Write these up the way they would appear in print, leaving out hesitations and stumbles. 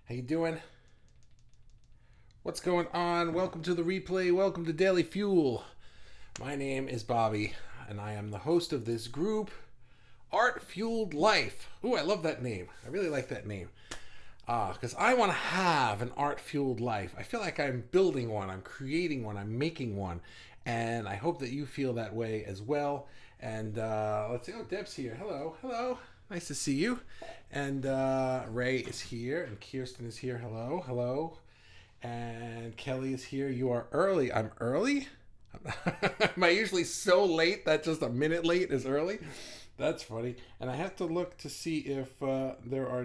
How you doing? What's going on? Welcome to the replay. Welcome to Daily Fuel. My name is Bobby, and I am the host of this group, Art Fueled Life. Ooh, I love that name. I really like that name. Because I want to have an art-fueled life. I feel like I'm building one, I'm creating one, I'm making one. And I hope that you feel that way as well. And let's see. Oh, Deb's here. Hello. Hello. Nice to see you. And Ray is here, and Kirsten is here. Hello. Hello. And Kelly is here. You are early. I'm early? Am I usually so late that just a minute late is early? That's funny. And I have to look to see if there are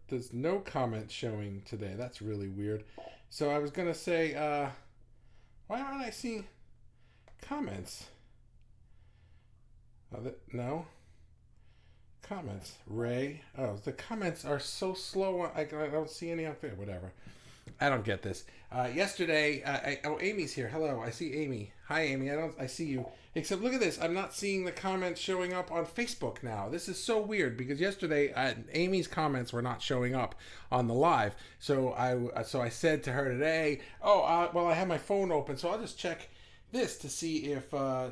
there's no comments showing today. That's really weird. So I was going to say, why aren't I seeing comments? No? Comments. Ray. Oh, the comments are so slow. I don't see any on Facebook. Whatever. I don't get this. Yesterday, Amy's here. Hello, I see Amy. Hi, Amy. I see you. Except, look at this. I'm not seeing the comments showing up on Facebook now. This is so weird because yesterday, Amy's comments were not showing up on the live. So I said to her today, well, I have my phone open, so I'll just check this to see if I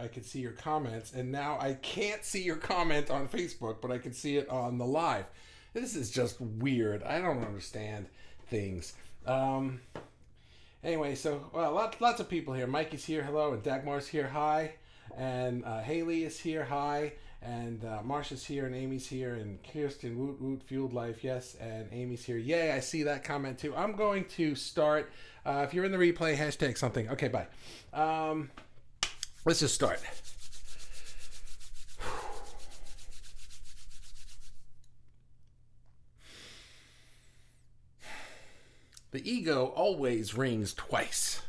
can see your comments. And now I can't see your comment on Facebook, but I can see it on the live. This is just weird. I don't understand things. Anyway, so lots of people here. Mike is here, hello, and Dagmar's here, hi, and Haley is here, hi, and Marsha's here, and Amy's here, and Kirsten, woot woot, fueled life, yes, and Amy's here, yay, I see that comment too. I'm going to start. If you're in the replay, hashtag something. Okay, bye. Let's just start. The ego always rings twice.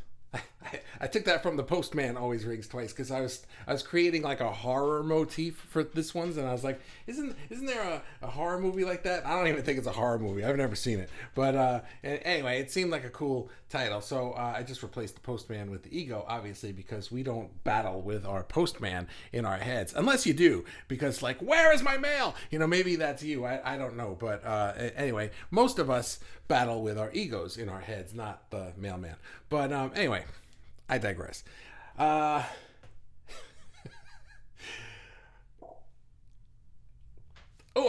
I took that from The Postman Always Rings Twice because I was creating like a horror motif for this one's, and I was like, isn't there a horror movie like that? I don't even think it's a horror movie. I've never seen it, but anyway, it seemed like a cool title, so I just replaced The Postman with the ego, obviously, because we don't battle with our postman in our heads, unless you do, because like, where is my mail? Maybe that's you. I don't know, but anyway, most of us battle with our egos in our heads, not the mailman. But anyway, I digress. I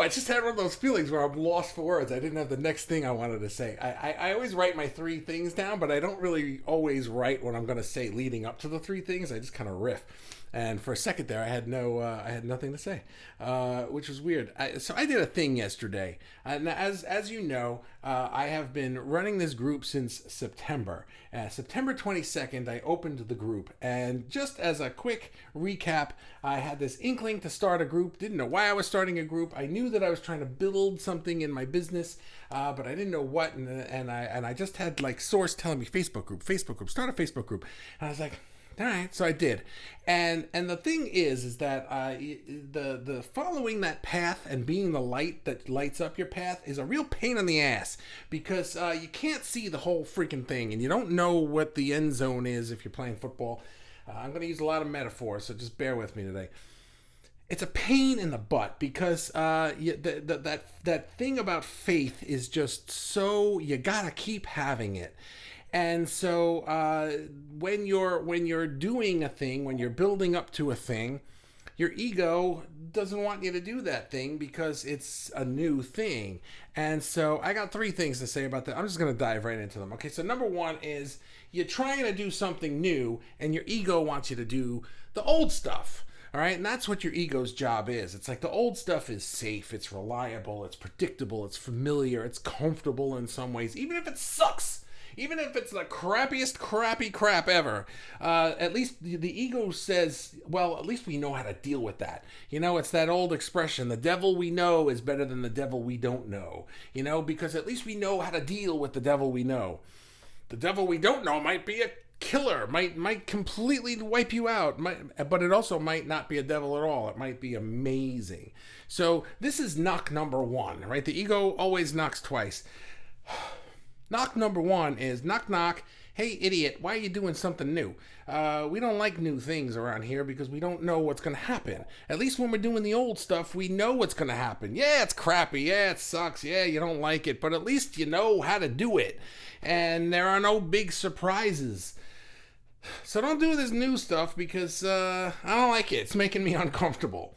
just had one of those feelings where I'm lost for words. I didn't have the next thing I wanted to say. I always write my three things down, but I don't really always write what I'm going to say leading up to the three things. I just kind of riff. And for a second there, I had nothing to say, which was weird. So I did a thing yesterday. Now, as you know, I have been running this group since September. September 22nd, I opened the group. And just as a quick recap, I had this inkling to start a group. Didn't know why I was starting a group. I knew that I was trying to build something in my business, but I didn't know what. And I just had like source telling me Facebook group, start a Facebook group. And I was like, all right, so I did, and the thing is that the following that path and being the light that lights up your path is a real pain in the ass because you can't see the whole freaking thing, and you don't know what the end zone is if you're playing football. I'm going to use a lot of metaphors, so just bear with me today. It's a pain in the butt because that thing about faith is just so you gotta keep having it. And so when you're doing a thing, when you're building up to a thing, your ego doesn't want you to do that thing because it's a new thing. And so I got three things to say about that. I'm just going to dive right into them. Okay, so number one is you're trying to do something new and your ego wants you to do the old stuff. All right, and that's what your ego's job is. It's like the old stuff is safe, it's reliable, it's predictable, it's familiar, it's comfortable in some ways, even if it sucks. Even if it's the crappiest crappy crap ever, at least the ego says, well, at least we know how to deal with that. It's that old expression, the devil we know is better than the devil we don't know. Because at least we know how to deal with the devil we know. The devil we don't know might be a killer, might completely wipe you out, but it also might not be a devil at all. It might be amazing. So this is knock number one, right? The ego always knocks twice. Knock number one is knock knock. hey, idiot, why are you doing something new? We don't like new things around here because we don't know what's going to happen. At least when we're doing the old stuff, we know what's going to happen. Yeah, it's crappy. Yeah, it sucks. Yeah, you don't like it. But at least you know how to do it. And there are no big surprises. So don't do this new stuff because I don't like it. It's making me uncomfortable.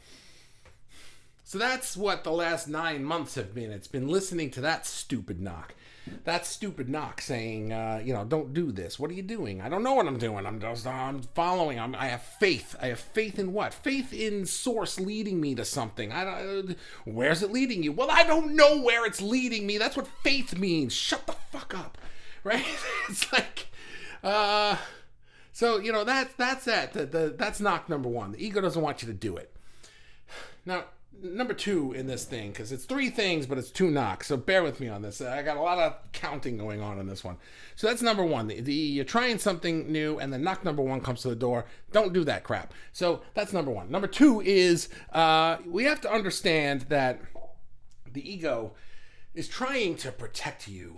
So that's what the last 9 months have been. It's been listening to that stupid knock. That stupid knock saying, don't do this. What are you doing? I don't know what I'm doing. I'm following. I have faith. I have faith in what? Faith in source leading me to something. Where's it leading you? Well, I don't know where it's leading me. That's what faith means. Shut the fuck up. Right? It's like, so, that's that. That's knock number one. The ego doesn't want you to do it. Now, number two in this thing, because it's 3 things, but it's 2 knocks. So bear with me on this. I got a lot of counting going on in this one. So that's number one. You're trying something new, and then knock number 1 comes to the door. Don't do that crap. So that's number 1. Number 2 is we have to understand that the ego is trying to protect you.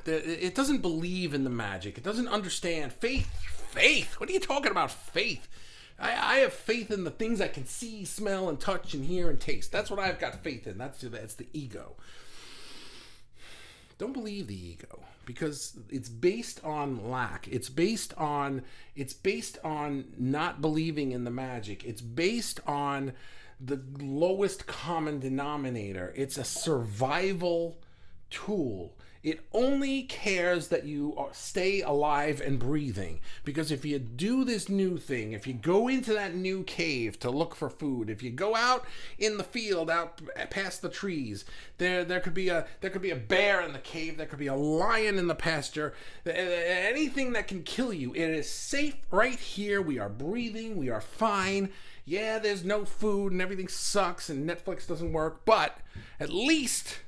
It doesn't believe in the magic. It doesn't understand faith. Faith? What are you talking about, faith? I have faith in the things I can see, smell, and touch, and hear, and taste. That's what I've got faith in. That's the ego. Don't believe the ego, because it's based on lack. It's based on not believing in the magic. It's based on the lowest common denominator. It's a survival tool. It only cares that you stay alive and breathing. Because if you do this new thing, if you go into that new cave to look for food, if you go out in the field, out past the trees, there could be a bear in the cave, there could be a lion in the pasture, anything that can kill you. It is safe right here. We are breathing. We are fine. Yeah, there's no food and everything sucks and Netflix doesn't work, but at least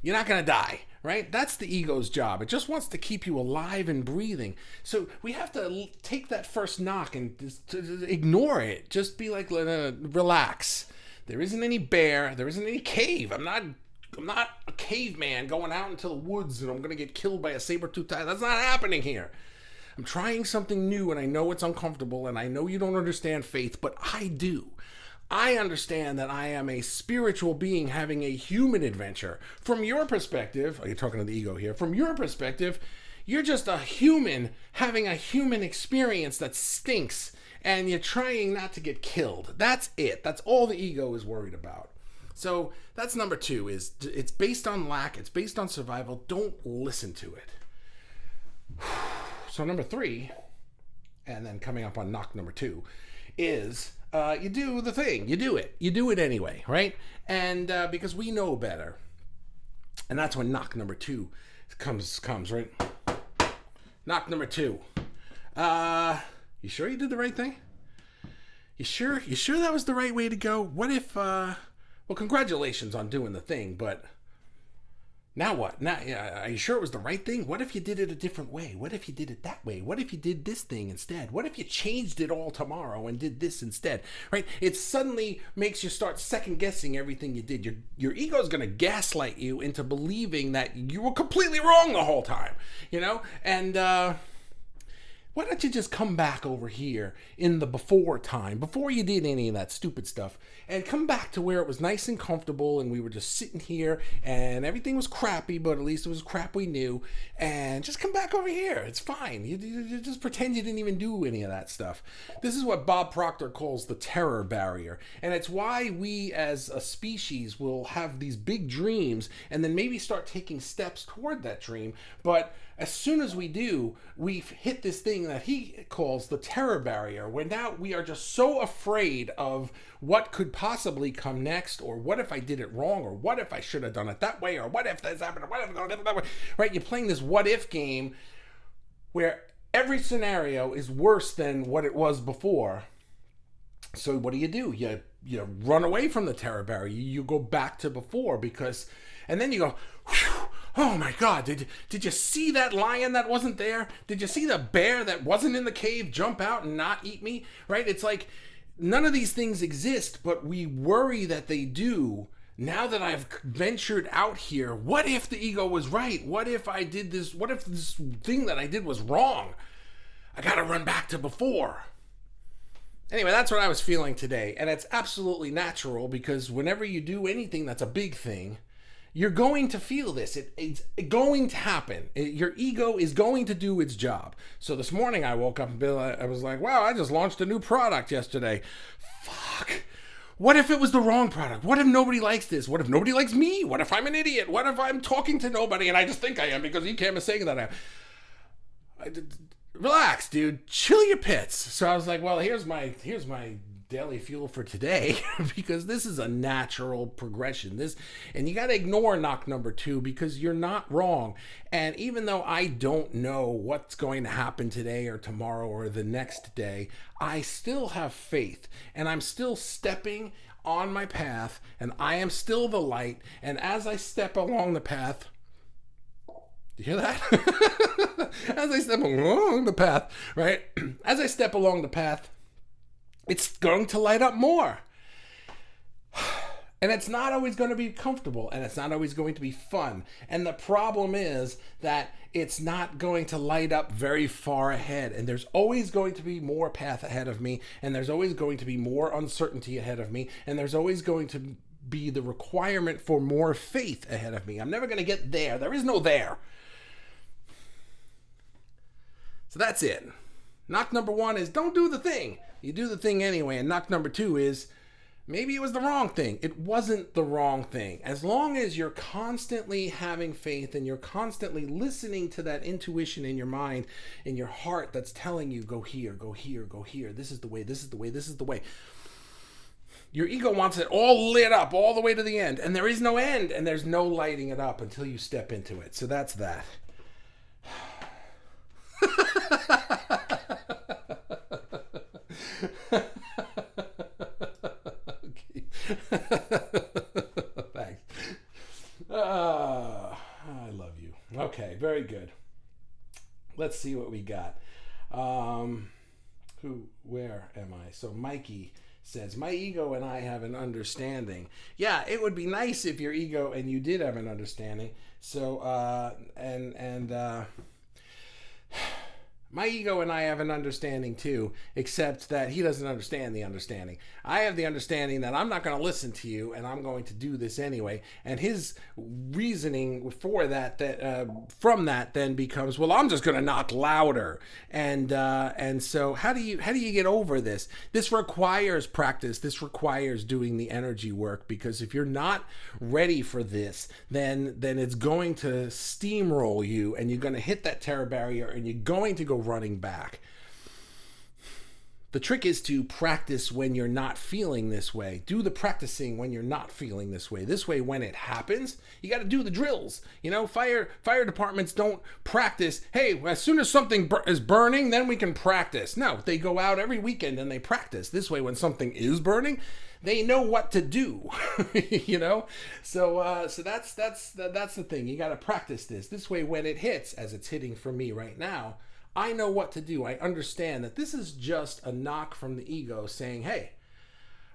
you're not going to die, right? That's the ego's job. It just wants to keep you alive and breathing. So we have to take that first knock and just ignore it. Just be like, relax. There isn't any bear. There isn't any cave. I'm not a caveman going out into the woods and I'm going to get killed by a saber-toothed tiger. That's not happening here. I'm trying something new and I know it's uncomfortable and I know you don't understand faith, but I do. I understand that I am a spiritual being having a human adventure. From your perspective, you're talking to the ego here, from your perspective, you're just a human having a human experience that stinks and you're trying not to get killed. That's it. That's all the ego is worried about. So that's number 2, is it's based on lack. It's based on survival. Don't listen to it. So number 3, and then coming up on knock number 2, is you do the thing. You do it. You do it anyway, right? And because we know better. And that's when knock number 2 comes, right? Knock number 2. You sure you did the right thing? You sure that was the right way to go? What if, well, congratulations on doing the thing, but now what? Now, are you sure it was the right thing? What if you did it a different way? What if you did it that way? What if you did this thing instead? What if you changed it all tomorrow and did this instead? Right? It suddenly makes you start second guessing everything you did. Your ego is going to gaslight you into believing that you were completely wrong the whole time, And why don't you just come back over here in the before time, before you did any of that stupid stuff, and come back to where it was nice and comfortable and we were just sitting here and everything was crappy, but at least it was crap we knew, and just come back over here. It's fine. You just pretend you didn't even do any of that stuff. This is what Bob Proctor calls the terror barrier, and it's why we as a species will have these big dreams and then maybe start taking steps toward that dream, but as soon as we do, we've hit this thing that he calls the terror barrier, where now we are just so afraid of what could possibly come next, or what if I did it wrong, or what if I should have done it that way, or what if this happened, or what if I did it that way, right? You're playing this what if game where every scenario is worse than what it was before. So what do? You run away from the terror barrier. You go back to before and then you go, whew, oh my God, did you see that lion that wasn't there? Did you see the bear that wasn't in the cave jump out and not eat me? Right? It's like none of these things exist, but we worry that they do. now that I've ventured out here, what if the ego was right? What if I did this? What if this thing that I did was wrong? I got to run back to before. Anyway, that's what I was feeling today. And it's absolutely natural, because whenever you do anything that's a big thing, you're going to feel this. It's going to happen. Your ego is going to do its job. So this morning I woke up and I was like, wow, I just launched a new product yesterday. Fuck. What if it was the wrong product? What if nobody likes this? What if nobody likes me? What if I'm an idiot? What if I'm talking to nobody and I just think I am because Ecamm is saying that I am? Relax, dude. Chill your pits. So I was like, well, here's my daily fuel for today, because this is a natural progression. And you got to ignore knock number 2, because you're not wrong. And even though I don't know what's going to happen today or tomorrow or the next day, I still have faith, and I'm still stepping on my path, and I am still the light. And as I step along the path, you hear that? As I step along the path, right? As I step along the path, it's going to light up more. And it's not always going to be comfortable, and it's not always going to be fun. And the problem is that it's not going to light up very far ahead. And there's always going to be more path ahead of me, and there's always going to be more uncertainty ahead of me, and there's always going to be the requirement for more faith ahead of me. I'm never going to get there. There is no there. So that's it. Knock number 1 is don't do the thing. You do the thing anyway. And knock number 2 is maybe it was the wrong thing. It wasn't the wrong thing. As long as you're constantly having faith and you're constantly listening to that intuition in your mind, in your heart, that's telling you, go here, go here, go here. This is the way, this is the way, this is the way. Your ego wants it all lit up all the way to the end. And there is no end, and there's no lighting it up until you step into it. So that's that. Okay. Thanks. I love you. Okay, very good. Let's see what we got. Where am I? So Mikey says, my ego and I have an understanding. Yeah, it would be nice if your ego and you did have an understanding. So, my ego and I have an understanding too, except that he doesn't understand the understanding. I have the understanding that I'm not going to listen to you, and I'm going to do this anyway. And his reasoning for from that then becomes, well, I'm just going to knock louder. And so how do you get over this? This requires practice. This requires doing the energy work, because if you're not ready for this, then it's going to steamroll you, and you're going to hit that terror barrier, and you're going to go running back. The trick is to practice when you're not feeling this way. Do the practicing when you're not feeling this way. This way, when it happens, you got to do the drills. You know, fire departments don't practice, hey, as soon as something is burning, then we can practice. No, they go out every weekend and they practice. This way, when something is burning, they know what to do. You know? So that's the thing. You got to practice this. This way, when it hits, as it's hitting for me right now, I know what to do. I understand that this is just a knock from the ego saying, hey,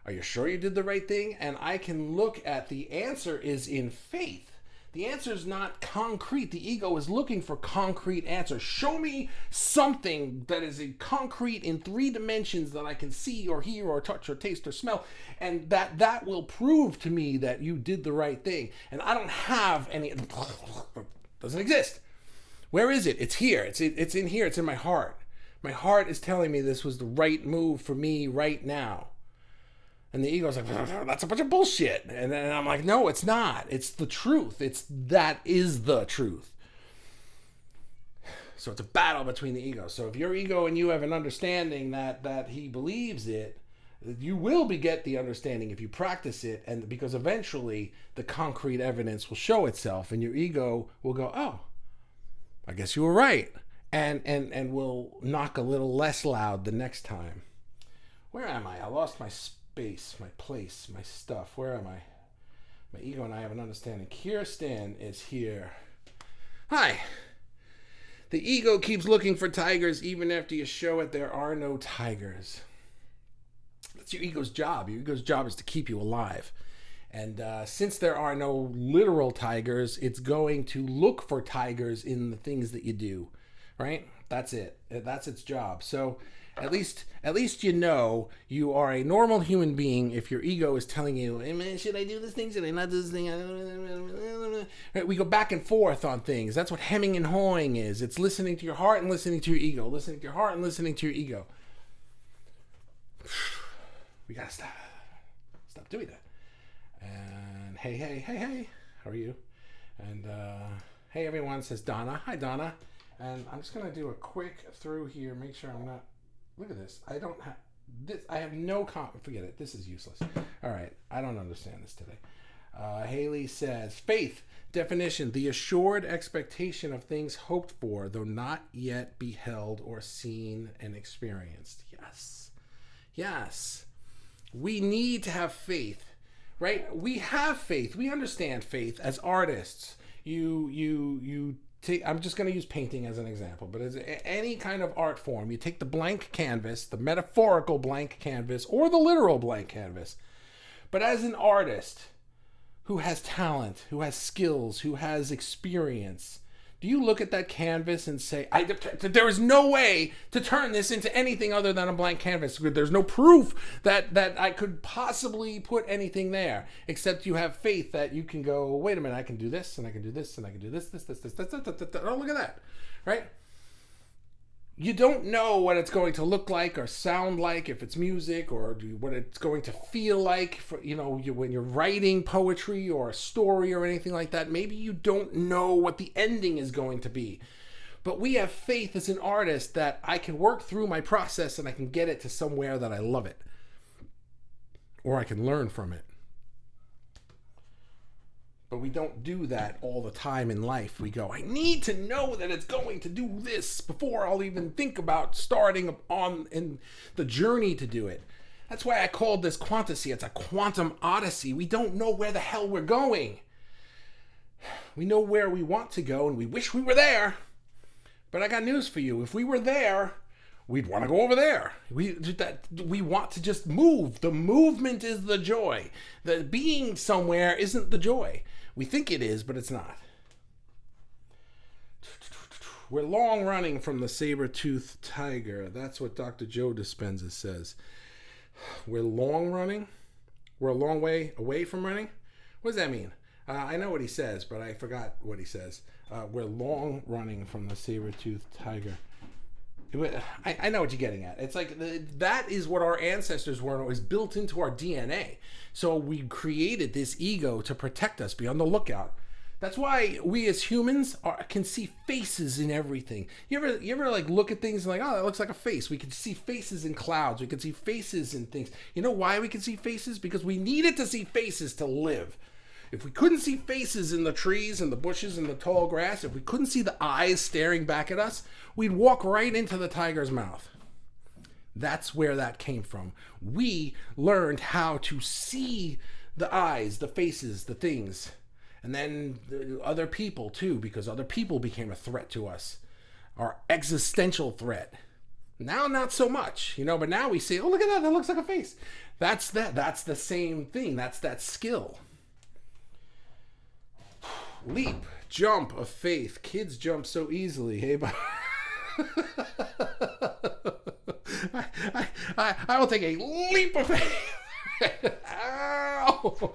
are you sure you did the right thing? And I can look at the answer is in faith. The answer is not concrete. The ego is looking for concrete answers. Show me something that is concrete in 3 dimensions that I can see or hear or touch or taste or smell, and that will prove to me that you did the right thing. And I don't have any. It doesn't exist. Where is it? It's here. It's in here. It's in my heart. My heart is telling me this was the right move for me right now. And the ego's like, that's a bunch of bullshit. And then I'm like, no, it's not. It's the truth. That is the truth. So it's a battle between the ego. So if your ego and you have an understanding that he believes it, you will get the understanding if you practice it, and because eventually the concrete evidence will show itself, and your ego will go, oh, I guess you were right, and will knock a little less loud the next time. Where am I? I lost my space, my place, my stuff. Where am I? My ego and I have an understanding. Kirsten is here. Hi. The ego keeps looking for tigers even after you show it there are no tigers. That's your ego's job. Your ego's job is to keep you alive. And since there are no literal tigers, it's going to look for tigers in the things that you do, right? That's it. That's its job. So at least you know you are a normal human being if your ego is telling you, hey man, should I do this thing? Should I not do this thing? Right? We go back and forth on things. That's what hemming and hawing is. It's listening to your heart and listening to your ego. Listening to your heart and listening to your ego. We gotta stop doing that. And hey, how are you? And hey everyone, says Donna. Hi Donna. And I'm just gonna do a quick through here, make sure I'm not. Look at this. I don't have this. I have no forget it. This is useless. All right. I don't understand this today. Haley says, faith, definition, the assured expectation of things hoped for, though not yet beheld or seen and experienced. Yes. We need to have faith, right? We have faith. We understand faith as artists. You I'm just going to use painting as an example, but as any kind of art form, you take the blank canvas, the metaphorical blank canvas, or the literal blank canvas. But as an artist who has talent, who has skills, who has experience, do you look at that canvas and say, there is no way to turn this into anything other than a blank canvas? There's no proof that I could possibly put anything there, except you have faith that you can go, wait a minute, I can do this, and I can do this, and I can do this. Oh, look at that, right? You don't know what it's going to look like or sound like, if it's music, or what it's going to feel like for, when you're writing poetry or a story or anything like that. Maybe you don't know what the ending is going to be. But we have faith as an artist that I can work through my process and I can get it to somewhere that I love it. Or I can learn from it. But we don't do that all the time in life. We go, I need to know that it's going to do this before I'll even think about starting on in the journey to do it. That's why I called this Quantasy. It's a quantum odyssey. We don't know where the hell we're going. We know where we want to go and we wish we were there. But I got news for you. If we were there, we'd want to go over there. We want to just move. The movement is the joy. The being somewhere isn't the joy. We think it is, but it's not. We're long running from the saber-toothed tiger. That's what Dr. Joe Dispenza says. We're long running? We're a long way away from running? What does that mean? I know what he says, but I forgot what he says. We're long running from the saber-toothed tiger. I know what you're getting at. It's like that is what our ancestors were, and it was built into our DNA. So we created this ego to protect us, be on the lookout. That's why we as humans can see faces in everything. You ever like look at things and like, oh, that looks like a face. We can see faces in clouds. We can see faces in things. You know why we can see faces? Because we needed to see faces to live. If we couldn't see faces in the trees and the bushes and the tall grass, if we couldn't see the eyes staring back at us, we'd walk right into the tiger's mouth. That's where that came from. We learned how to see the eyes, the faces, the things. And then the other people too, because other people became a threat to us. Our existential threat. Now, not so much, but now we say, oh, look at that. That looks like a face. That's the same thing. That's that skill. Leap, jump of faith. Kids jump so easily. Hey, I will take a leap of faith. Ow!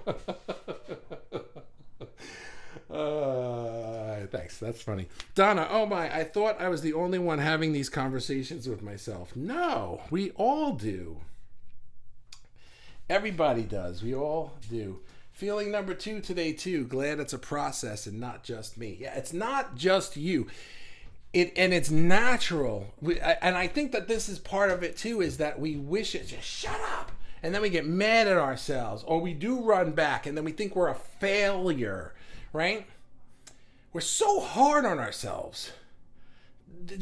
Thanks. That's funny. Donna, oh my, I thought I was the only one having these conversations with myself. No, we all do. Everybody does. We all do. Feeling number 2 today too. Glad it's a process and not just me. Yeah, it's not just you. And it's natural. And I think that this is part of it too, is that we wish it just shut up. And then we get mad at ourselves, or we do run back and then we think we're a failure, right? We're so hard on ourselves.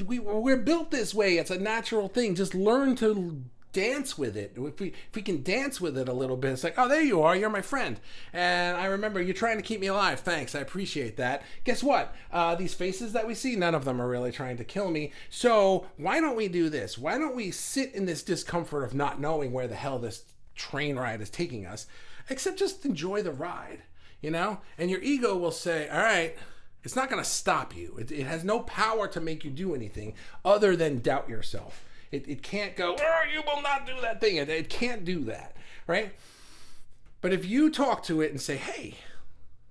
We're built this way. It's a natural thing. Just learn to dance with it. If we can dance with it a little bit, it's like, oh, there you are, you're my friend, and I remember you're trying to keep me alive. Thanks, I appreciate that. Guess what? These faces that we see, none of them are really trying to kill me. So why don't we do this? Why don't we sit in this discomfort of not knowing where the hell this train ride is taking us, except just enjoy the ride, And your ego will say, all right, it's not going to stop you. It has no power to make you do anything other than doubt yourself. It can't go, oh, you will not do that thing. It can't do that, right? But if you talk to it and say, hey,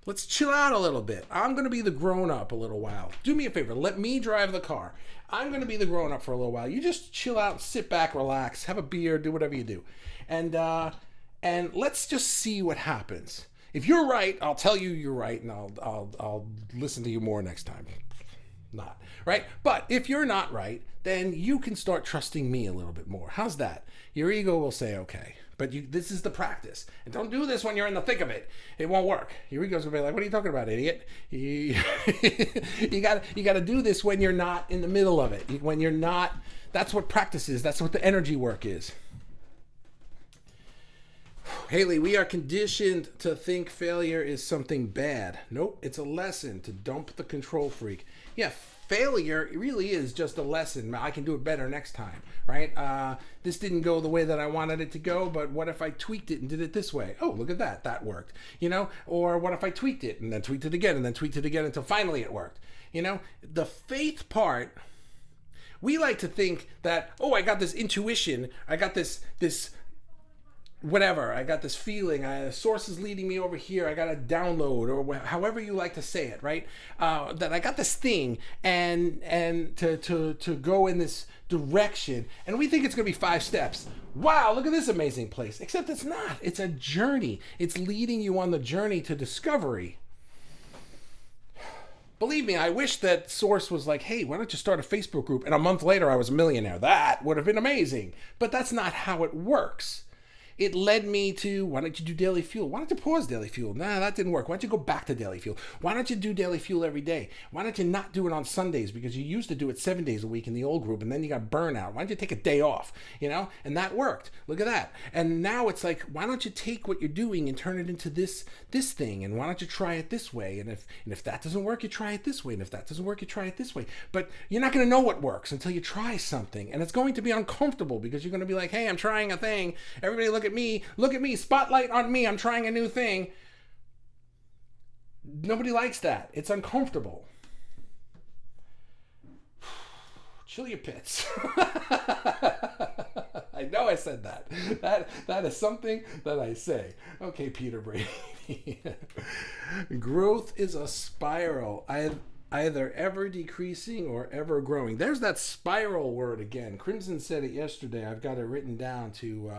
let's chill out a little bit. I'm going to be the grown-up a little while. Do me a favor. Let me drive the car. I'm going to be the grown-up for a little while. You just chill out, sit back, relax, have a beer, do whatever you do. And let's just see what happens. If you're right, I'll tell you you're right, and I'll listen to you more next time. Not, right? But if you're not right, then you can start trusting me a little bit more. How's that? Your ego will say, okay. But this is the practice. And don't do this when you're in the thick of it. It won't work. Your ego's gonna be like, what are you talking about, idiot? You gotta do this when you're not in the middle of it. When you're not, that's what practice is. That's what the energy work is. Haley, we are conditioned to think failure is something bad. Nope, it's a lesson to dump the control freak. Yeah, failure really is just a lesson. I can do it better next time, right? This didn't go the way that I wanted it to go, but what if I tweaked it and did it this way? Oh, look at that. That worked, Or what if I tweaked it and then tweaked it again and then tweaked it again until finally it worked? The faith part, we like to think that, oh, I got this intuition. I got this whatever, I got this feeling, a source is leading me over here, I got a download, or however you like to say it, right? That I got this thing, and to go in this direction, and we think it's going to be 5 steps. Wow, look at this amazing place. Except it's not. It's a journey. It's leading you on the journey to discovery. Believe me, I wish that Source was like, hey, why don't you start a Facebook group? And a month later, I was a millionaire. That would have been amazing. But that's not how it works. It led me to, why don't you do Daily Fuel? Why don't you pause Daily Fuel? Nah, that didn't work. Why don't you go back to Daily Fuel? Why don't you do Daily Fuel every day? Why don't you not do it on Sundays? Because you used to do it 7 days a week in the old group, and then you got burnout. Why don't you take a day off? And that worked. Look at that. And now it's like, why don't you take what you're doing and turn it into this thing? And why don't you try it this way? And if that doesn't work, you try it this way. And if that doesn't work, you try it this way. But you're not going to know what works until you try something. And it's going to be uncomfortable because you're going to be like, hey, I'm trying a thing. Everybody look at me, spotlight on me, I'm trying a new thing. Nobody likes that. It's uncomfortable. Chill your pits. I know I said that. That is something that I say. Okay, Peter Brady. Growth is a spiral. Either ever decreasing or ever growing. There's that spiral word again. Crimson said it yesterday. I've got it written down to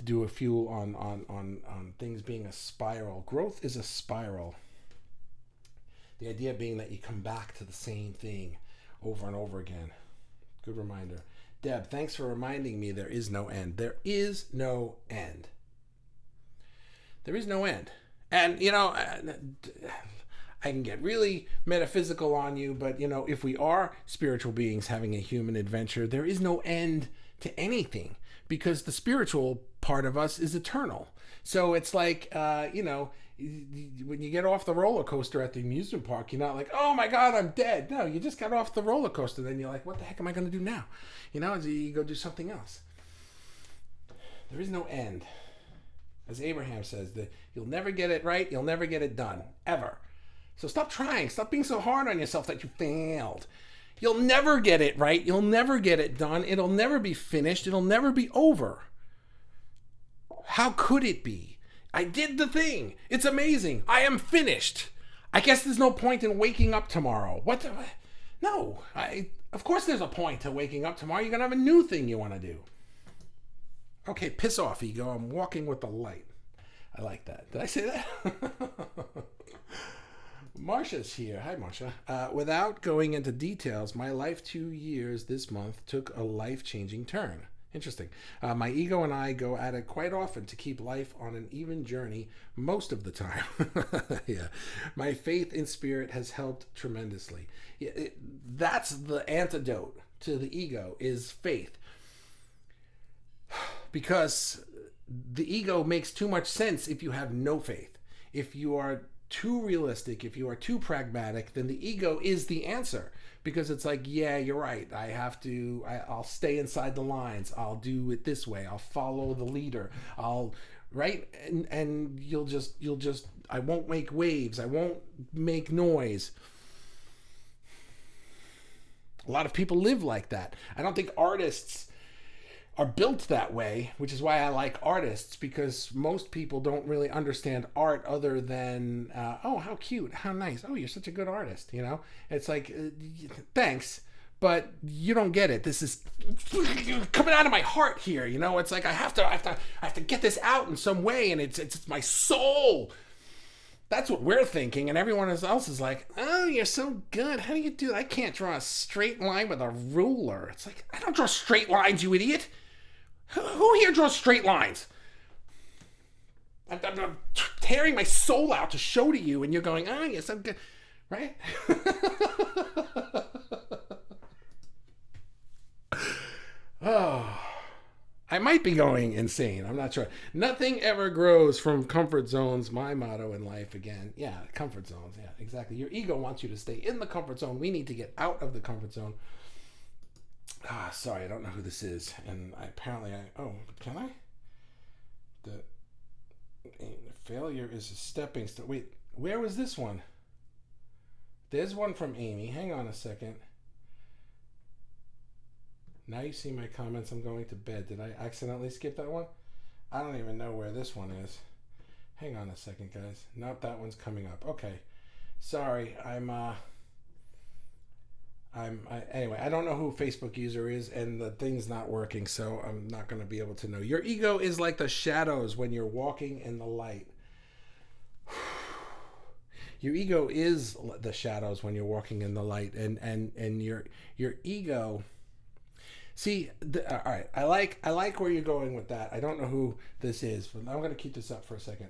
do a few on things being a spiral. Growth is a spiral. The idea being that you come back to the same thing over and over again. Good reminder. Deb, thanks for reminding me there is no end. There is no end. There is no end. And, I can get really metaphysical on you, but, if we are spiritual beings having a human adventure, there is no end to anything because the spiritual part of us is eternal. So it's like, when you get off the roller coaster at the amusement park, you're not like, oh my God, I'm dead. No, you just got off the roller coaster. Then you're like, what the heck am I going to do now? You go do something else. There is no end. As Abraham says, that you'll never get it right. You'll never get it done, ever. So stop trying. Stop being so hard on yourself that you failed. You'll never get it right. You'll never get it done. It'll never be finished. It'll never be over. How could it be? I did the thing. It's amazing. I am finished. I guess there's no point in waking up tomorrow. What? No. Of course there's a point to waking up tomorrow. You're going to have a new thing you want to do. Okay, piss off, ego. I'm walking with the light. I like that. Did I say that? Marsha's here. Hi, Marsha. Without going into details, my life 2 years this month took a life-changing turn. Interesting. My ego and I go at it quite often to keep life on an even journey most of the time. Yeah. My faith in spirit has helped tremendously. That's the antidote to the ego is faith. Because the ego makes too much sense if you have no faith. If you are too realistic, if you are too pragmatic, then the ego is the answer. Because it's like, yeah, you're right. I'll stay inside the lines. I'll do it this way. I'll follow the leader. I'll right? And you'll just I won't make waves, I won't make noise. A lot of people live like that. I don't think artists are built that way, which is why I like artists, because most people don't really understand art other than, oh, how cute, how nice, oh, you're such a good artist, you know? It's like, thanks, but you don't get it. This is coming out of my heart here, you know? It's like I have to get this out in some way, and it's my soul. That's what we're thinking, and everyone else is like, oh, you're so good. How do you do that? I can't draw a straight line with a ruler. It's like, I don't draw straight lines, you idiot. Who here draws straight lines? I'm tearing my soul out to show to you, and you're going, oh, you're so good. Right? Oh. I might be going insane. I'm not sure. Nothing ever grows from comfort zones. My motto in life again. Yeah, comfort zones. Yeah, exactly. Your ego wants you to stay in the comfort zone. We need to get out of the comfort zone. Sorry, I don't know who this is. And oh, can I? The failure is a stepping stone. Wait, where was this one? There's one from Amy. Hang on a second. Now you see my comments. I'm going to bed. Did I accidentally skip that one? I don't even know where this one is. Hang on a second, guys. Nope, that one's coming up. Okay. Sorry. Anyway, I don't know who Facebook user is, and the thing's not working, so I'm not going to be able to know. Your ego is like the shadows when you're walking in the light. Your ego is the shadows when you're walking in the light, and your ego. See, all right. I like where you're going with that. I don't know who this is, but I'm going to keep this up for a second.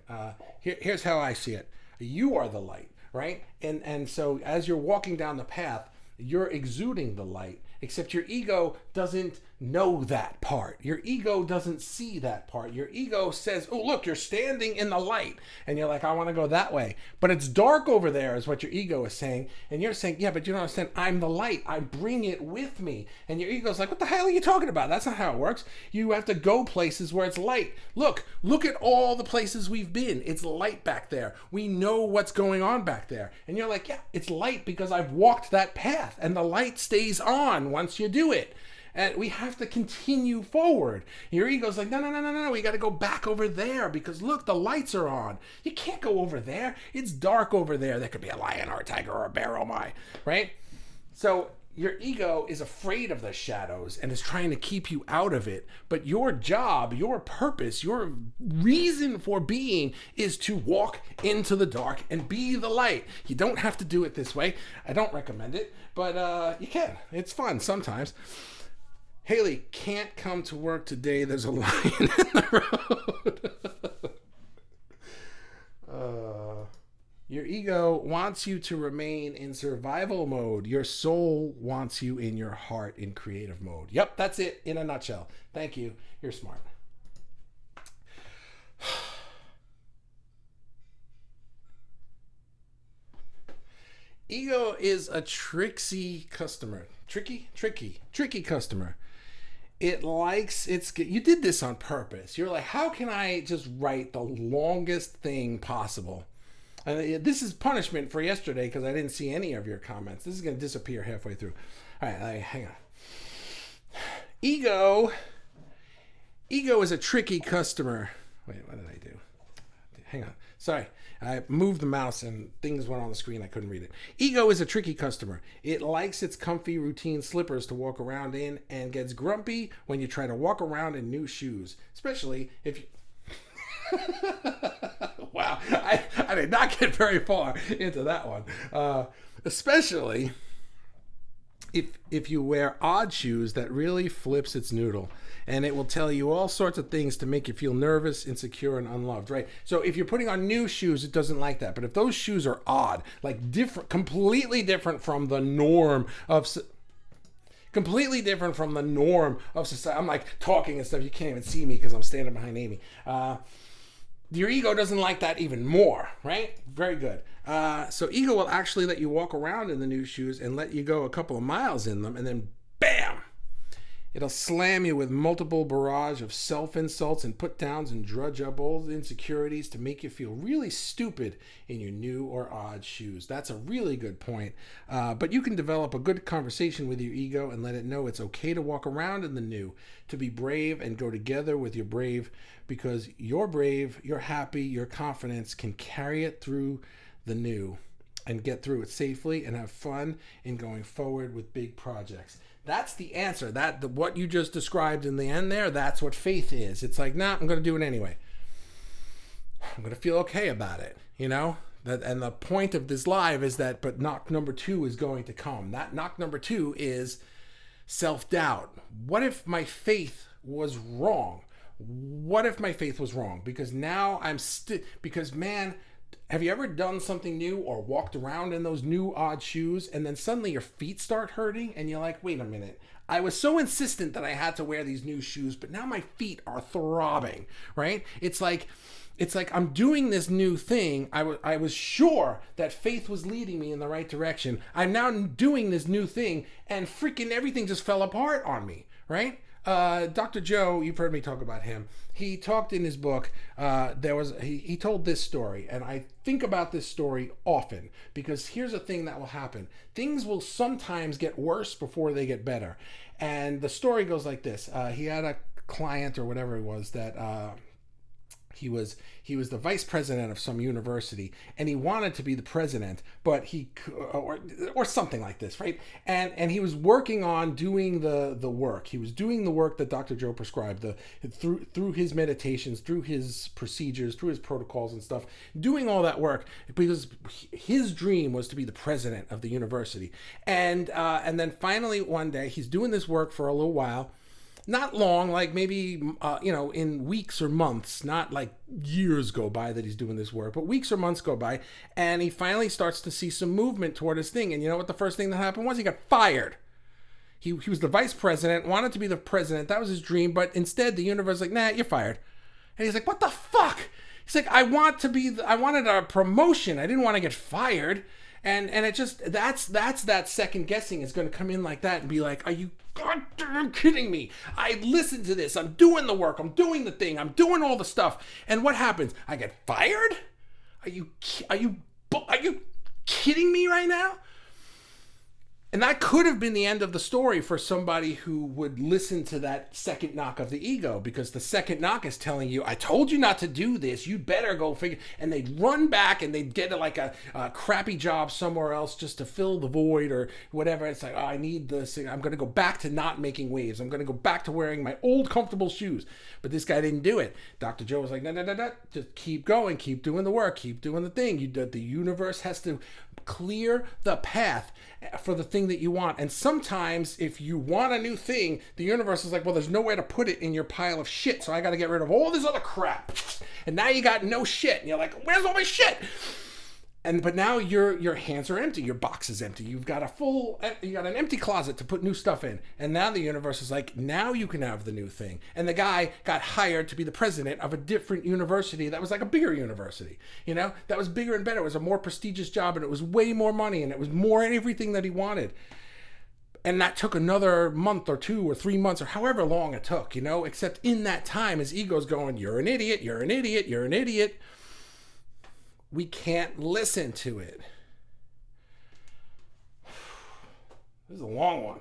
Here's how I see it. You are the light, right? And so as you're walking down the path, you're exuding the light. Except your ego doesn't know that part. Your ego doesn't see that part. Your ego says, oh, look, you're standing in the light. And you're like, I want to go that way. But it's dark over there is what your ego is saying. And you're saying, yeah, but you don't understand. I'm the light. I bring it with me. And your ego's like, what the hell are you talking about? That's not how it works. You have to go places where it's light. Look at all the places we've been. It's light back there. We know what's going on back there. And you're like, yeah, it's light because I've walked that path. And the light stays on once you do it. And we have to continue forward. Your ego's like, no, we got to go back over there because look, the lights are on. You can't go over there. It's dark over there. There could be a lion or a tiger or a bear, oh my, right? So your ego is afraid of the shadows and is trying to keep you out of it. But your job, your purpose, your reason for being is to walk into the dark and be the light. You don't have to do it this way. I don't recommend it, but you can. It's fun sometimes. Haley can't come to work today. There's a lion in the road. Your ego wants you to remain in survival mode. Your soul wants you in your heart in creative mode. Yep, that's it in a nutshell. Thank you. You're smart. Ego is a tricksy customer. Tricky customer. It likes you did this on purpose. You're like, how can I just write the longest thing possible? This is punishment for yesterday because I didn't see any of your comments. This is going to disappear halfway through. All right, hang on. Ego is a tricky customer. Wait, what did I do? Hang on. Sorry. I moved the mouse and things went on the screen. I couldn't read it. Ego is a tricky customer. It likes its comfy routine slippers to walk around in and gets grumpy when you try to walk around in new shoes, especially if you... Wow, I did not get very far into that one. Especially if you wear odd shoes that really flips its noodle. And it will tell you all sorts of things to make you feel nervous, insecure, and unloved, right? So if you're putting on new shoes, it doesn't like that. But if those shoes are odd, like different, completely different from the norm of society. I'm like talking and stuff. You can't even see me because I'm standing behind Amy. Your ego doesn't like that even more, right? Very good. So ego will actually let you walk around in the new shoes and let you go a couple of miles in them, and then bam! It'll slam you with multiple barrage of self-insults and put-downs and drudge up old insecurities to make you feel really stupid in your new or odd shoes. That's a really good point. But you can develop a good conversation with your ego and let it know it's okay to walk around in the new, to be brave and go together with your brave, because you're brave, you're happy, your confidence can carry it through the new and get through it safely and have fun in going forward with big projects. That's the answer. What you just described in the end there, that's what faith is. It's like, nah, I'm going to do it anyway. I'm going to feel okay about it, you know? And the point of this live is that, but knock number 2 is going to come. That knock number 2 is self-doubt. What if my faith was wrong? What if my faith was wrong? Because now because man, have you ever done something new or walked around in those new odd shoes and then suddenly your feet start hurting and you're like, wait a minute, I was so insistent that I had to wear these new shoes, but now my feet are throbbing, right? It's like I'm doing this new thing. I was sure that faith was leading me in the right direction. I'm now doing this new thing and freaking everything just fell apart on me, right? Dr. Joe, you've heard me talk about him. He talked in his book, he told this story, and I think about this story often because here's a thing that will happen. Things will sometimes get worse before they get better. And the story goes like this. He had a client or whatever it was that he was the vice president of some university, and he wanted to be the president, but or something like this, right? And he was working on doing the work. He was doing the work that Dr. Joe prescribed, through his meditations, through his procedures, through his protocols and stuff, doing all that work because his dream was to be the president of the university. And then finally one day he's doing this work for a little while. Not long, like maybe, in weeks or months, not like years go by that he's doing this work, but weeks or months go by, and he finally starts to see some movement toward his thing. And you know what the first thing that happened was? He got fired. He was the vice president, wanted to be the president. That was his dream, but instead the universe was like, nah, you're fired. And he's like, what the fuck? He's like, I wanted a promotion. I didn't want to get fired. And it just, that's that second guessing is going to come in like that and be like, are you goddamn kidding me? I listened to this. I'm doing the work. I'm doing the thing. I'm doing all the stuff. And what happens? I get fired? Are you kidding me right now? And that could have been the end of the story for somebody who would listen to that second knock of the ego, because the second knock is telling you, I told you not to do this. You better go figure. And they'd run back and they'd get like a crappy job somewhere else just to fill the void or whatever. It's like, oh, I need this. I'm going to go back to not making waves. I'm going to go back to wearing my old comfortable shoes. But this guy didn't do it. Dr. Joe was like, no. Just keep going. Keep doing the work. Keep doing the thing. The universe has to clear the path for the thing that you want. And sometimes if you want a new thing, the universe is like, well, there's nowhere to put it in your pile of shit, so I got to get rid of all this other crap. And now you got no shit. And you're like, where's all my shit? But now your hands are empty. Your box is empty. You got an empty closet to put new stuff in. And now the universe is like, now you can have the new thing. And the guy got hired to be the president of a different university that was like a bigger university, that was bigger and better. It was a more prestigious job, and it was way more money, and it was more everything that he wanted. And that took another month or 2 or 3 months or however long it took, except in that time his ego's going, you're an idiot, you're an idiot, you're an idiot. We can't listen to it. This is a long one.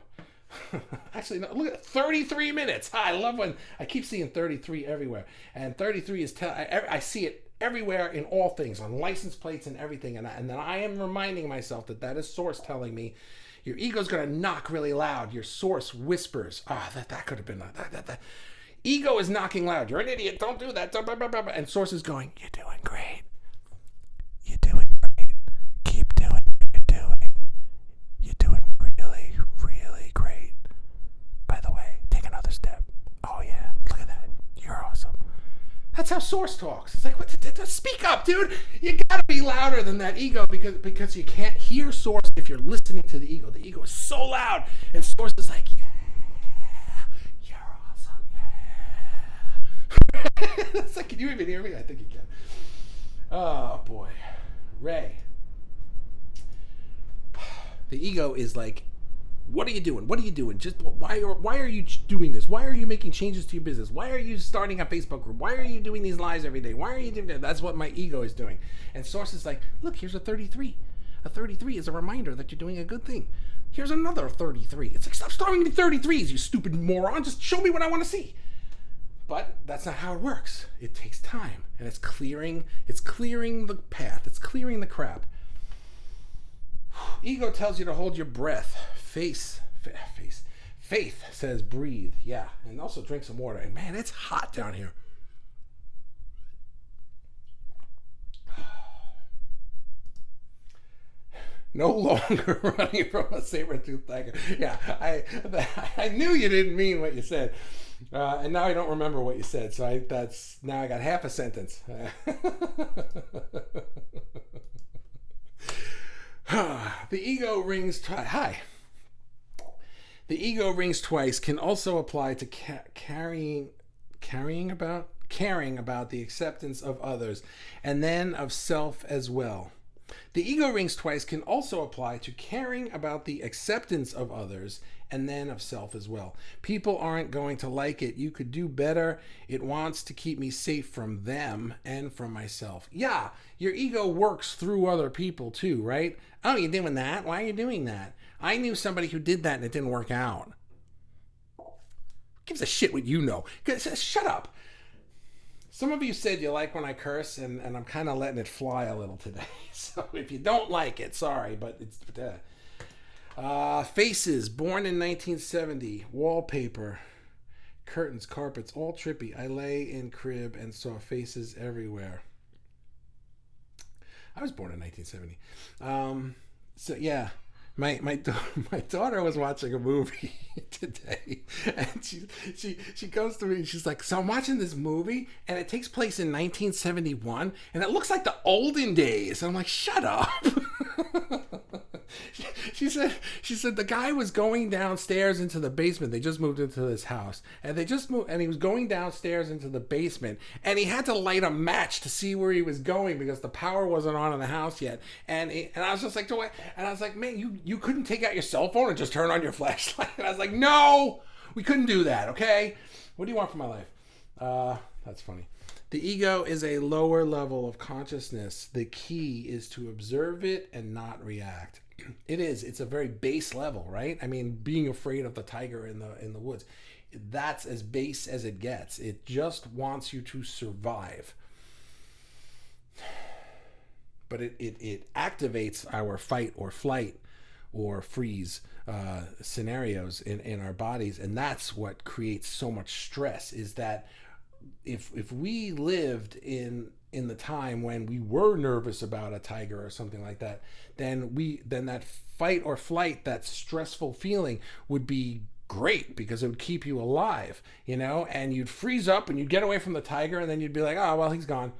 Actually, no, look at 33 minutes. I love when I keep seeing 33 everywhere. And 33 is, I see it everywhere in all things, on license plates and everything. And then I am reminding myself that is source telling me, your ego's going to knock really loud. Your source whispers. That could have been that. Ego is knocking loud. You're an idiot. Don't do that. And source is going, you're doing great. You're doing great. Keep doing what you're doing. You're doing really, really great. By the way, take another step. Oh yeah, look at that. You're awesome. That's how source talks. It's like, speak up, dude. You gotta be louder than that ego because you can't hear source if you're listening to the ego. The ego is so loud, and source is like, yeah, you're awesome, yeah. It's like, can you even hear me? I think you can. Oh boy. Ray. The ego is like What are you doing? What are you doing? Just why are you doing this? Why are you making changes to your business? Why are you starting a Facebook group? Why are you doing these lives every day? Why are you doing that? That's what my ego is doing. And Source is like, look, here's a 33. A 33 is a reminder that you're doing a good thing. Here's another 33. It's like, stop starting me 33s, you stupid moron. Just show me what I want to see. But that's not how it works. It takes time, and it's clearing the path. It's clearing the crap. Ego tells you to hold your breath. Faith says breathe. Yeah, and also drink some water. And man, it's hot down here. No longer running from a saber-toothed tiger. Yeah, I knew you didn't mean what you said. And now I don't remember what you said. So now I got half a sentence. The ego rings twice. Hi. The ego rings twice can also apply to caring about the acceptance of others, and then of self as well. The ego rings twice can also apply to caring about the acceptance of others and then of self as well. People aren't going to like it. You could do better. It wants to keep me safe from them and from myself. Yeah, your ego works through other people too, right? Oh, you're doing that? Why are you doing that? I knew somebody who did that and it didn't work out. Gives a shit what you know. Shut up. Some of you said you like when I curse, and I'm kind of letting it fly a little today. So if you don't like it, sorry, but it's... Faces, born in 1970. Wallpaper, curtains, carpets, all trippy. I lay in crib and saw faces everywhere. I was born in 1970. So yeah. My daughter was watching a movie today, and she comes to me and she's like, so I'm watching this movie and it takes place in 1971 and it looks like the olden days. I'm like, shut up. She said the guy was going downstairs into the basement. They just moved into this house, and he was going downstairs into the basement, and he had to light a match to see where he was going because the power wasn't on in the house yet. And I was just like, and I was like, man, you couldn't take out your cell phone and just turn on your flashlight. And I was like, no, we couldn't do that. Okay, what do you want from my life? That's funny. The ego is a lower level of consciousness. The key is to observe it and not react. It is. It's a very base level, right? I mean, being afraid of the tiger in the woods. That's as base as it gets. It just wants you to survive. But it activates our fight or flight or freeze scenarios in our bodies, and that's what creates so much stress. Is that if we lived in the time when we were nervous about a tiger or something like that, then that fight or flight, that stressful feeling would be great because it would keep you alive, and you'd freeze up and you'd get away from the tiger, and then you'd be like, oh, well, he's gone.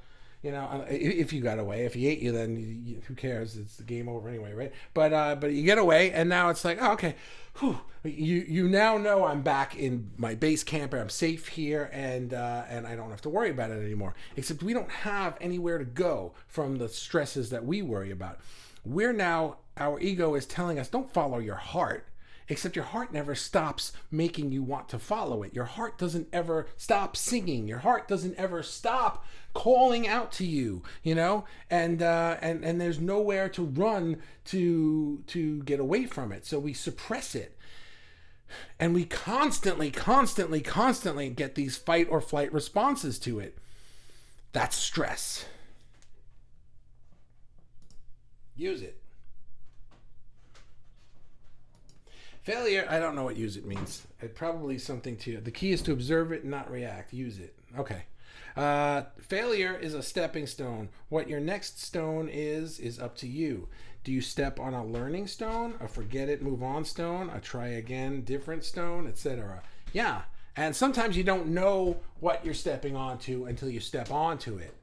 If you got away. If he ate you, then who cares? It's the game over anyway, right? But you get away, and now it's like, oh, okay. Whew. You now know I'm back in my base camp, and I'm safe here, and I don't have to worry about it anymore. Except we don't have anywhere to go from the stresses that we worry about. Our ego is telling us, don't follow your heart. Except your heart never stops making you want to follow it. Your heart doesn't ever stop singing. Your heart doesn't ever stop calling out to you, and there's nowhere to run to get away from it. So we suppress it. And we constantly get these fight or flight responses to it. That's stress. Use it. Failure, I don't know what use it means. It probably something to... The key is to observe it and not react. Use it. Okay. Failure is a stepping stone. What your next stone is up to you. Do you step on a learning stone, a forget it, move on stone, a try again, different stone, etc.? Yeah. And sometimes you don't know what you're stepping onto until you step onto it.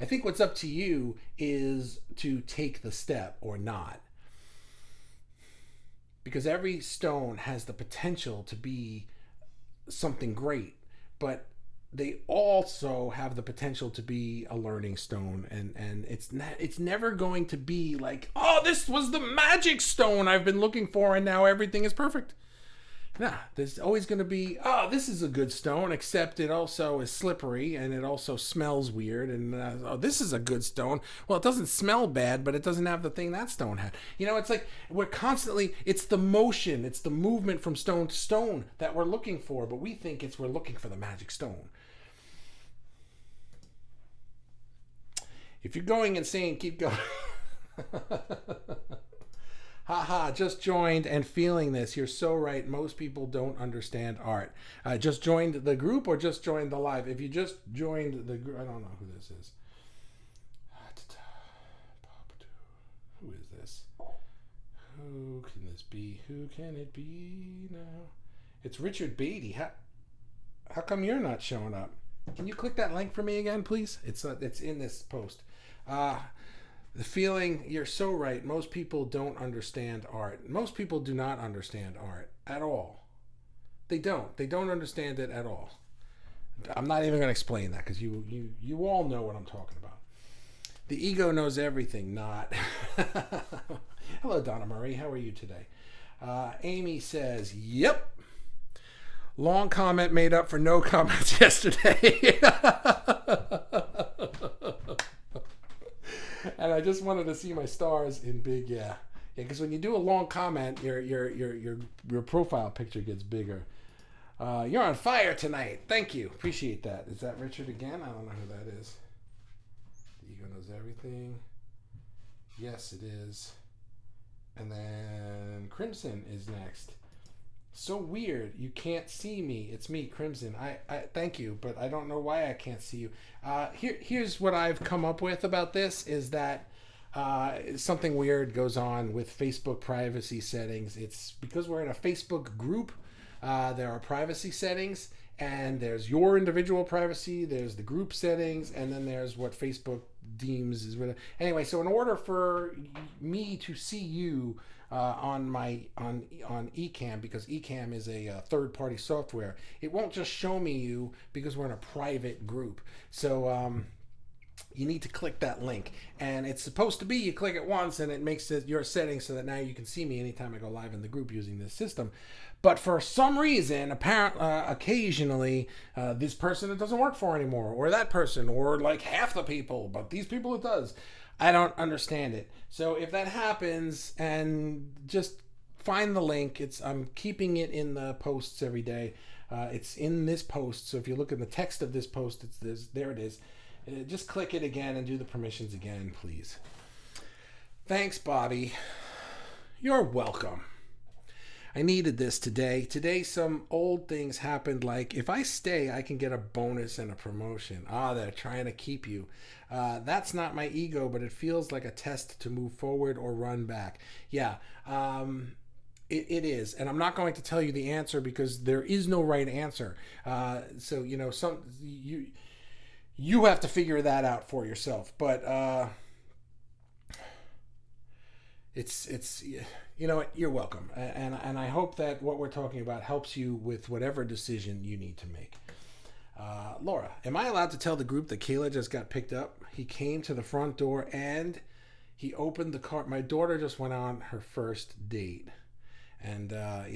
I think what's up to you is to take the step or not. Because every stone has the potential to be something great, but they also have the potential to be a learning stone, and it's never going to be like, oh, this was the magic stone I've been looking for and now everything is perfect. Nah, there's always going to be, oh, this is a good stone, except it also is slippery and it also smells weird. And oh, this is a good stone. Well, it doesn't smell bad, but it doesn't have the thing that stone had. You know, it's like we're constantly, it's the motion, it's the movement from stone to stone that we're looking for, but we think we're looking for the magic stone. If you're going insane, keep going. Haha, just joined and feeling this. You're so right. Most people don't understand art. Just joined the group or just joined the live? If you just joined the group, I don't know who this is. Who is this? Who can this be? Who can it be now? It's Richard Beatty. How come you're not showing up? Can you click that link for me again, please? It's in this post. The feeling, you're so right. Most people don't understand art. Most people do not understand art at all. They don't. They don't understand it at all. I'm not even going to explain that because you all know what I'm talking about. The ego knows everything, not. Hello, Donna Marie. How are you today? Amy says, yep. Long comment made up for no comments yesterday. And I just wanted to see my stars in big, yeah. Because when you do a long comment, your profile picture gets bigger. You're on fire tonight. Thank you. Appreciate that. Is that Richard again? I don't know who that is. The ego knows everything. Yes, it is. And then Crimson is next. So weird. You can't see me. It's me, Crimson. I thank you, but I don't know why I can't see you. Here's what I've come up with about this is that something weird goes on with Facebook privacy settings. It's because we're in a Facebook group. There are privacy settings, and there's your individual privacy. There's the group settings, and then there's what Facebook deems is really. Anyway, so in order for me to see you on Ecamm, because Ecamm is a third-party software, it won't just show me you because we're in a private group. So you need to click that link, and it's supposed to be you click it once and it makes it your settings so that now you can see me anytime I go live in the group using this system. But for some reason, occasionally, this person it doesn't work for anymore, or that person, or like half the people, but these people it does. I don't understand it. So if that happens, and just find the link. I'm keeping it in the posts every day. It's in this post. So if you look in the text of this post, there it is. Just click it again and do the permissions again, please. Thanks, Bobby. You're welcome. I needed this today. Today, some old things happened, like if I stay, I can get a bonus and a promotion. They're trying to keep you. That's not my ego, but it feels like a test to move forward or run back. Yeah, it is. And I'm not going to tell you the answer because there is no right answer. So, you have to figure that out for yourself. But it's you know what, you're welcome, and I hope that what we're talking about helps you with whatever decision you need to make. Laura, am I allowed to tell the group that Kayla just got picked up? He came to the front door and he opened the car. My daughter just went on her first date, and I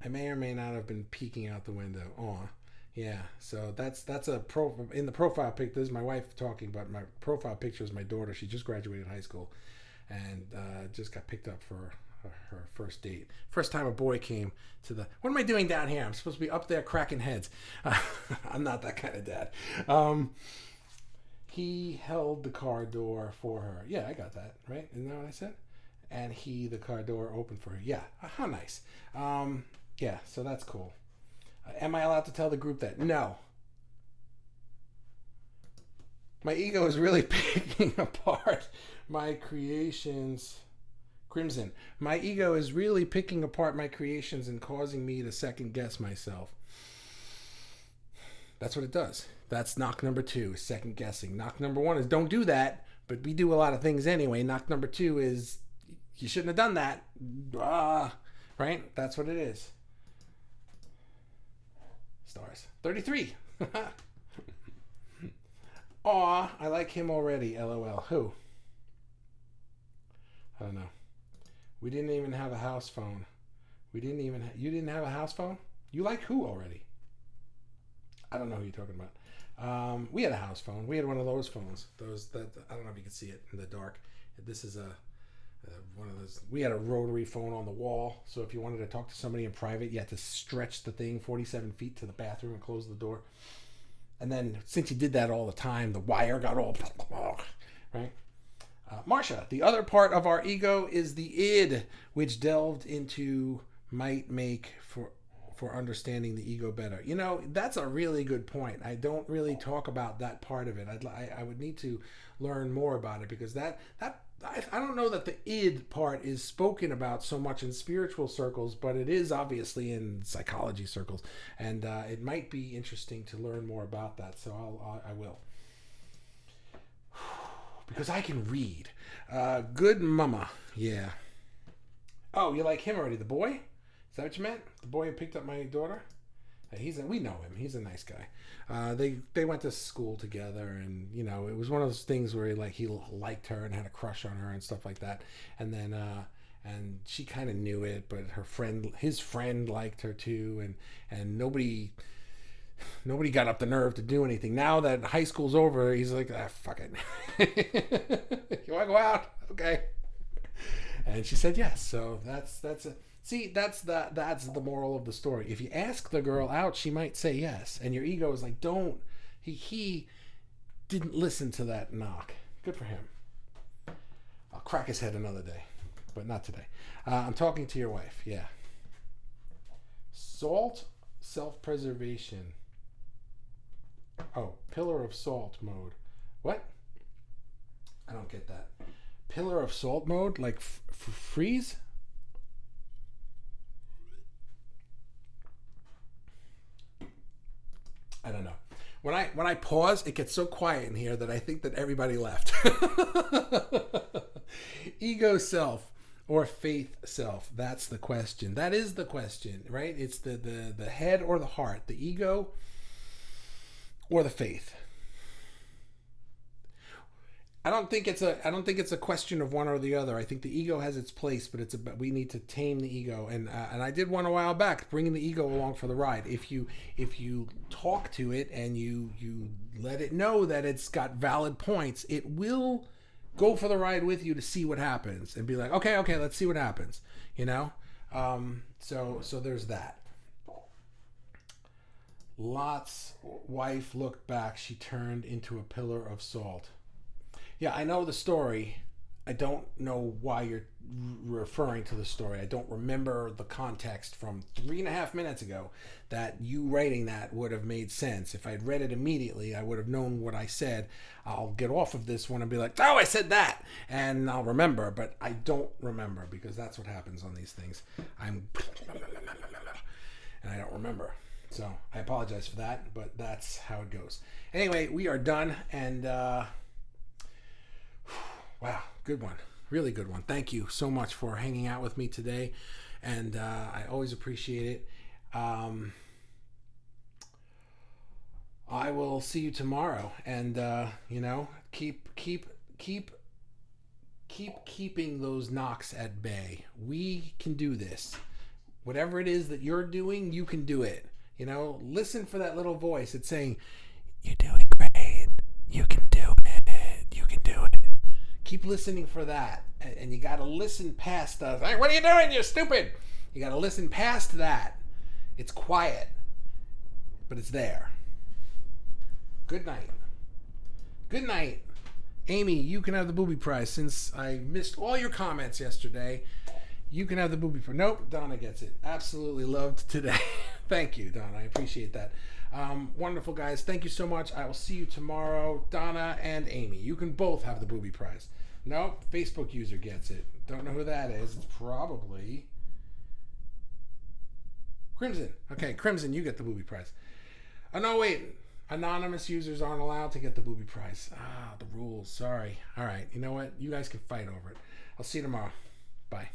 may or may not have been peeking out the window. Yeah, so that's in the profile pic. This is my wife talking, but my profile picture is my daughter. She just graduated high school and just got picked up for her first date. First time a boy came to the. What am I doing down here? I'm supposed to be up there cracking heads. I'm not that kind of dad. He held the car door for her. Yeah, I got that right. Isn't that what I said? And the car door opened for her. Yeah, how nice. Yeah, so that's cool. Am I allowed to tell the group that? No. My ego is really picking apart my creations. Crimson. My ego is really picking apart my creations and causing me to second guess myself. That's what it does. That's knock number 2, second guessing. Knock number 1 is don't do that, but we do a lot of things anyway. Knock number 2 is you shouldn't have done that. Right? That's what it is. Stars. 33. Aw, I like him already. LOL. Who? I don't know. We didn't even have a house phone. You didn't have a house phone? You like who already? I don't know who you're talking about. We had a house phone. We had one of those phones. Those that I don't know if you can see it in the dark. This is one of those. We had a rotary phone on the wall, so if you wanted to talk to somebody in private, you had to stretch the thing 47 feet to the bathroom and close the door. And then since you did that all the time, the wire got all right. Marsha, the other part of our ego is the id, which delved into might make for understanding the ego better. You know, that's a really good point. I don't really talk about that part of it. I would need to learn more about it, because I don't know that the id part is spoken about so much in spiritual circles, but it is obviously in psychology circles, and it might be interesting to learn more about that. So I will, because I can read. Good mama, yeah. Oh, you like him already? The boy? Is that what you meant? The boy who picked up my daughter? We know him. He's a nice guy. They went to school together, and you know, it was one of those things where he liked her and had a crush on her and stuff like that. And then and she kind of knew it, but his friend liked her too, and nobody got up the nerve to do anything. Now that high school's over, he's like, fuck it. You want to go out? Okay. And she said yes. So that's it. See, that's the moral of the story. If you ask the girl out, she might say yes, and your ego is like, don't. He didn't listen to that knock. Good for him. I'll crack his head another day, but not today. I'm talking to your wife. Yeah. Salt self-preservation. Oh, pillar of salt mode. What? I don't get that. Pillar of salt mode, like freeze? I don't know. When I pause, it gets so quiet in here that I think that everybody left. Ego self or faith self? That's the question. That is the question, right? It's the head or the heart, the ego or the faith. I don't think it's a question of one or the other. I think the ego has its place, but we need to tame the ego. And I did one a while back, bringing the ego along for the ride. If you talk to it and you let it know that it's got valid points, it will go for the ride with you to see what happens and be like, okay, let's see what happens. You know, so there's that. Lot's wife looked back. She turned into a pillar of salt. Yeah, I know the story. I don't know why you're referring to the story. I don't remember the context from 3.5 minutes ago. That you writing that would have made sense. If I'd read it immediately, I would have known what I said. I'll get off of this one and be like, oh, I said that. And I'll remember, but I don't remember, because that's what happens on these things. And I don't remember. So I apologize for that, but that's how it goes. Anyway, we are done, and wow, good one. Really good one. Thank you so much for hanging out with me today, and I always appreciate it. I will see you tomorrow, and keep keeping those knocks at bay. We can do this. Whatever it is that you're doing, you can do it. You know, listen for that little voice. It's saying, "You're doing great. You can do it. You can do it." Keep listening for that, and you got to listen past the, "Hey, what are you doing? You're stupid." You got to listen past that. It's quiet, but it's there. Good night. Good night. Amy, you can have the booby prize. Since I missed all your comments yesterday, you can have the booby prize. Nope, Donna gets it. Absolutely loved today. Thank you, Donna. I appreciate that. Wonderful, guys. Thank you so much. I will see you tomorrow. Donna and Amy, you can both have the booby prize. Nope, Facebook user gets it. Don't know who that is. It's probably Crimson. Okay, Crimson, you get the booby prize. Oh, no, wait. Anonymous users aren't allowed to get the booby prize. The rules. Sorry. All right. You know what? You guys can fight over it. I'll see you tomorrow. Bye.